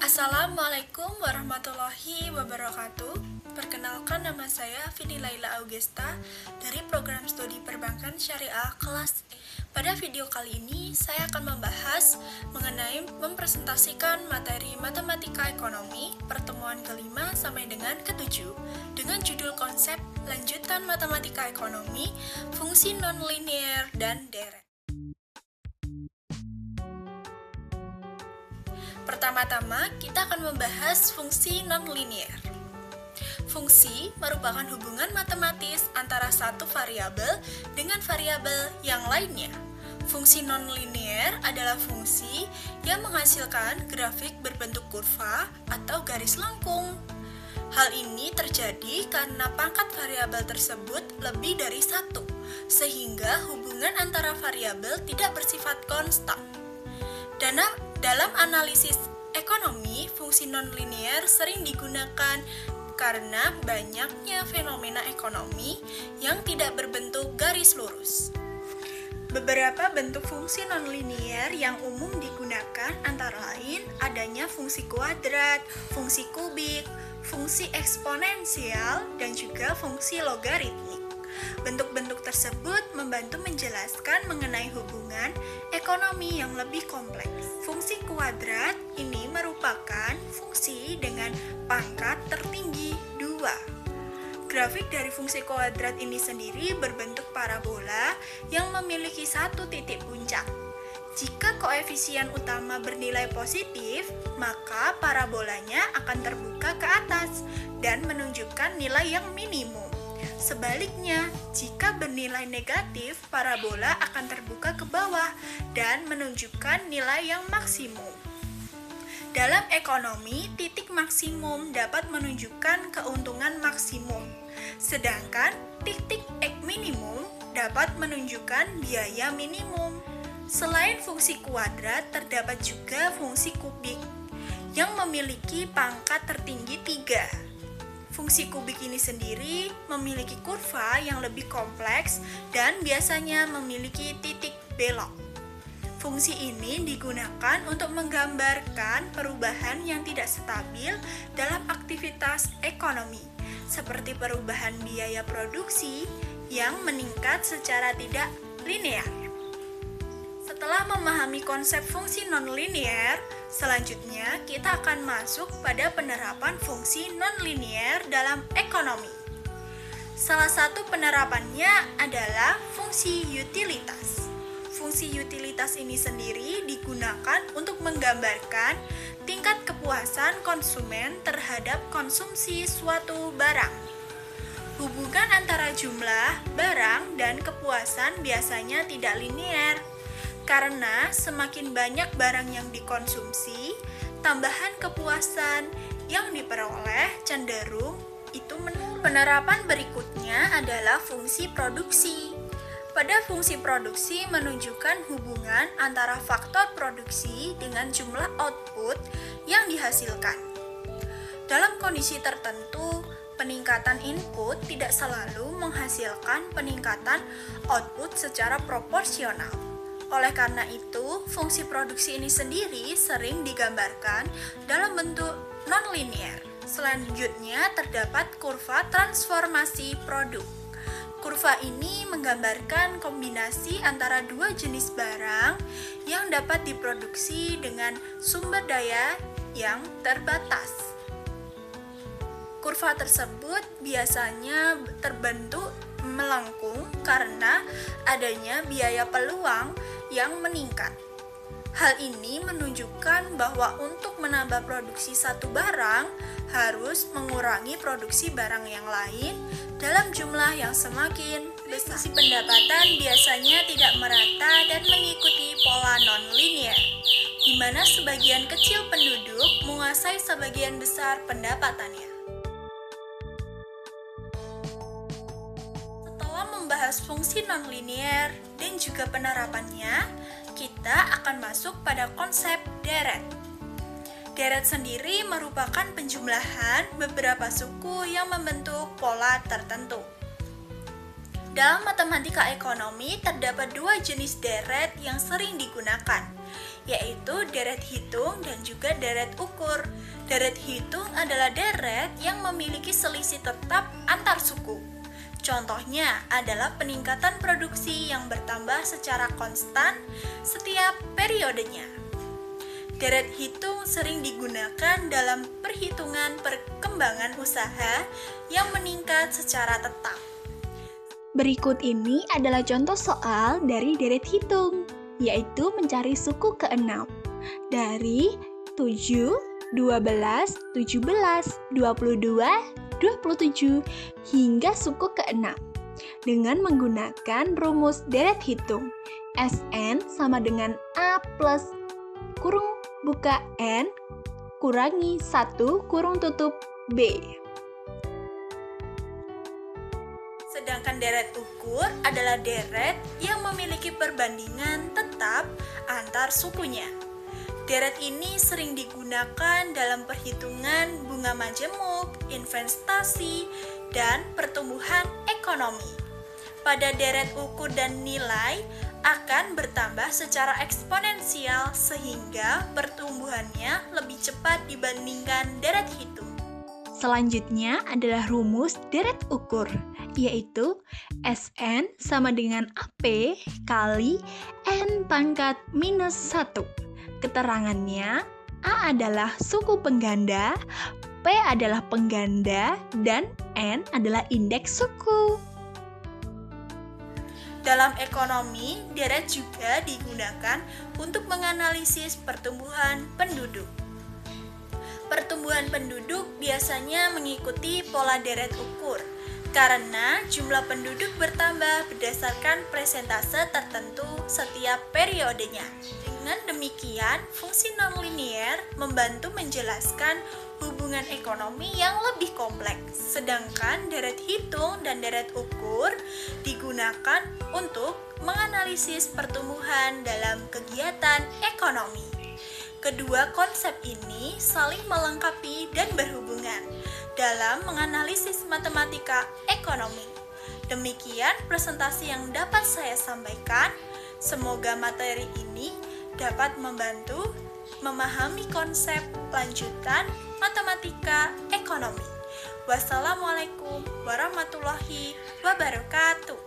Assalamualaikum warahmatullahi wabarakatuh. Perkenalkan, nama saya Vini Laila Augesta dari program studi perbankan syariah kelas E. Pada video kali ini saya akan membahas mengenai mempresentasikan materi matematika ekonomi pertemuan kelima sampai dengan ketujuh dengan judul konsep lanjutan matematika ekonomi, fungsi nonlinear dan deret. Pertama-tama, kita akan membahas fungsi nonlinear. Fungsi merupakan hubungan matematis antara satu variabel dengan variabel yang lainnya. Fungsi nonlinear adalah fungsi yang menghasilkan grafik berbentuk kurva atau garis lengkung. Hal ini terjadi karena pangkat variabel tersebut lebih dari satu, sehingga hubungan antara variabel tidak bersifat konstan. Dalam analisis ekonomi, fungsi nonlinear sering digunakan karena banyaknya fenomena ekonomi yang tidak berbentuk garis lurus. Beberapa bentuk fungsi nonlinear yang umum digunakan antara lain adanya fungsi kuadrat, fungsi kubik, fungsi eksponensial, dan juga fungsi logaritmik. Bentuk-bentuk tersebut membantu menjelaskan mengenai hubungan ekonomi yang lebih kompleks. Fungsi kuadrat ini merupakan fungsi dengan pangkat tertinggi 2. Grafik dari fungsi kuadrat ini sendiri berbentuk parabola yang memiliki satu titik puncak. Jika koefisien utama bernilai positif, maka parabolanya akan terbuka ke atas dan menunjukkan nilai yang minimum. Sebaliknya, jika bernilai negatif, parabola akan terbuka ke bawah dan menunjukkan nilai yang maksimum. Dalam ekonomi, titik maksimum dapat menunjukkan keuntungan maksimum, sedangkan titik minimum dapat menunjukkan biaya minimum. Selain fungsi kuadrat, terdapat juga fungsi kubik yang memiliki pangkat tertinggi 3. Fungsi kubik ini sendiri memiliki kurva yang lebih kompleks dan biasanya memiliki titik belok. Fungsi ini digunakan untuk menggambarkan perubahan yang tidak stabil dalam aktivitas ekonomi, seperti perubahan biaya produksi yang meningkat secara tidak linear. Setelah memahami konsep fungsi nonlinear, selanjutnya kita akan masuk pada penerapan fungsi nonlinear dalam ekonomi. Salah satu penerapannya adalah fungsi utilitas. Fungsi utilitas ini sendiri digunakan untuk menggambarkan tingkat kepuasan konsumen terhadap konsumsi suatu barang. Hubungan antara jumlah barang dan kepuasan biasanya tidak linear. Karena semakin banyak barang yang dikonsumsi, tambahan kepuasan yang diperoleh cenderung itu menurun. Penerapan berikutnya adalah fungsi produksi. Pada fungsi produksi menunjukkan hubungan antara faktor produksi dengan jumlah output yang dihasilkan. Dalam kondisi tertentu, peningkatan input tidak selalu menghasilkan peningkatan output secara proporsional. Oleh karena itu, fungsi produksi ini sendiri sering digambarkan dalam bentuk nonlinear. Selanjutnya terdapat kurva transformasi produk. Kurva ini menggambarkan kombinasi antara dua jenis barang yang dapat diproduksi dengan sumber daya yang terbatas. Kurva tersebut biasanya terbentuk melengkung karena adanya biaya peluang yang meningkat. Hal ini menunjukkan bahwa untuk menambah produksi satu barang harus mengurangi produksi barang yang lain dalam jumlah yang semakin besar. Distribusi pendapatan biasanya tidak merata dan mengikuti pola nonlinear, di mana sebagian kecil penduduk menguasai sebagian besar pendapatannya. Membahas fungsi nonlinear dan juga penerapannya, kita akan masuk pada konsep deret. Deret sendiri merupakan penjumlahan beberapa suku yang membentuk pola tertentu. Dalam matematika ekonomi terdapat dua jenis deret yang sering digunakan, yaitu deret hitung dan juga deret ukur. Deret hitung adalah deret yang memiliki selisih tetap antar suku. Contohnya adalah peningkatan produksi yang bertambah secara konstan setiap periodenya. Deret hitung sering digunakan dalam perhitungan perkembangan usaha yang meningkat secara tetap. Berikut ini adalah contoh soal dari deret hitung, yaitu mencari suku ke-6 dari 7, 12, 17, 22, 27 hingga suku ke-6 dengan menggunakan rumus deret hitung. Sn sama dengan A plus kurung buka N kurangi 1 kurung tutup B. Sedangkan deret ukur adalah deret yang memiliki perbandingan tetap antar sukunya. Deret ini sering digunakan dalam perhitungan bunga majemuk, investasi, dan pertumbuhan ekonomi. Pada deret ukur dan nilai akan bertambah secara eksponensial sehingga pertumbuhannya lebih cepat dibandingkan deret hitung. Selanjutnya adalah rumus deret ukur, yaitu Sn sama dengan AP kali N pangkat minus 1. Keterangannya, A adalah suku pengganda, P adalah pengganda, dan N adalah indeks suku. Dalam ekonomi, deret juga digunakan untuk menganalisis pertumbuhan penduduk. Pertumbuhan penduduk biasanya mengikuti pola deret ukur, karena jumlah penduduk bertambah berdasarkan persentase tertentu setiap periodenya. Dengan demikian, fungsi nonlinier membantu menjelaskan hubungan ekonomi yang lebih kompleks, sedangkan deret hitung dan deret ukur digunakan untuk menganalisis pertumbuhan dalam kegiatan ekonomi. Kedua konsep ini saling melengkapi dan berhubungan dalam menganalisis matematika ekonomi. Demikian presentasi yang dapat saya sampaikan. Semoga materi ini dapat membantu memahami konsep lanjutan matematika ekonomi. Wassalamualaikum warahmatullahi wabarakatuh.